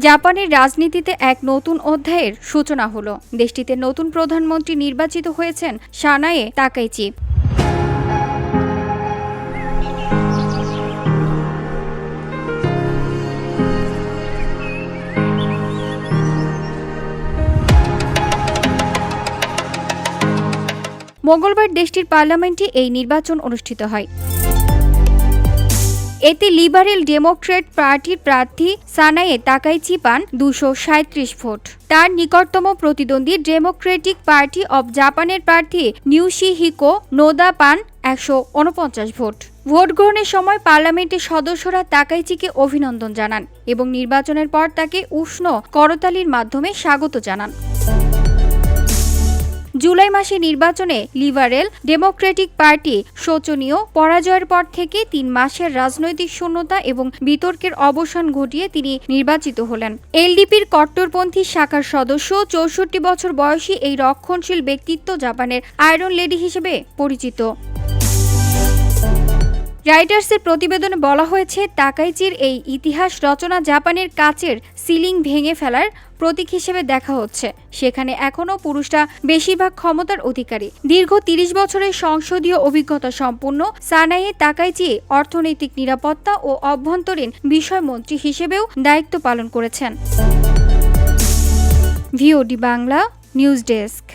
জাপানের রাজনীতিতে এক নতুন অধ্যায়ের সূচনা হলো। দেশটিতে নতুন প্রধানমন্ত্রী নির্বাচিত হয়েছেন সানায়ে তাকাইচি। মঙ্গলবার দেশটির পার্লামেন্টে এই নির্বাচন অনুষ্ঠিত হয়। এতে লিবারেল ডেমোক্রেট পার্টির প্রার্থী সানায়ে তাকাইচি পান 237 ভোট। তার নিকটতম প্রতিদ্বন্দ্বী ডেমোক্রেটিক পার্টি অব জাপানের প্রার্থী নিউশিহিকো নোদা পান 149 ভোট। ভোট গ্রহণের সময় পার্লামেন্টের সদস্যরা তাকাইচিকে অভিনন্দন জানান এবং নির্বাচনের পর তাকে উষ্ণ করতালির মাধ্যমে স্বাগত জানান। জুলাই মাসে নির্বাচনে লিবারেল ডেমোক্রেটিক পার্টি শোচনীয় পরাজয়ের পর থেকে 3 মাসের রাজনৈতিক শূন্যতা এবং বিতর্কের অবসান ঘটিয়ে তিনি নির্বাচিত হলেন। এলডিপির কট্টরপন্থী শাখার সদস্য 64 বছর বয়সী এই রক্ষণশীল ব্যক্তিত্ব জাপানের আয়রন লেডি হিসেবে পরিচিত। রাইটার্সের প্রতিবেদনে বলা হয়েছে, তাকাইচির এই ইতিহাস রচনা জাপানের কাচের সিলিং ভেঙে ফেলার প্রতীক হিসেবে দেখা হচ্ছে। সেখানে এখনও পুরুষরা বেশিরভাগ ক্ষমতার অধিকারী। দীর্ঘ 30 বছরের সংসদীয় অভিজ্ঞতা সম্পন্ন সানায়ে তাকাইচি অর্থনৈতিক নিরাপত্তা ও অভ্যন্তরীণ বিষয়মন্ত্রী হিসেবেও দায়িত্ব পালন করেছেন। VOD Bangla news desk.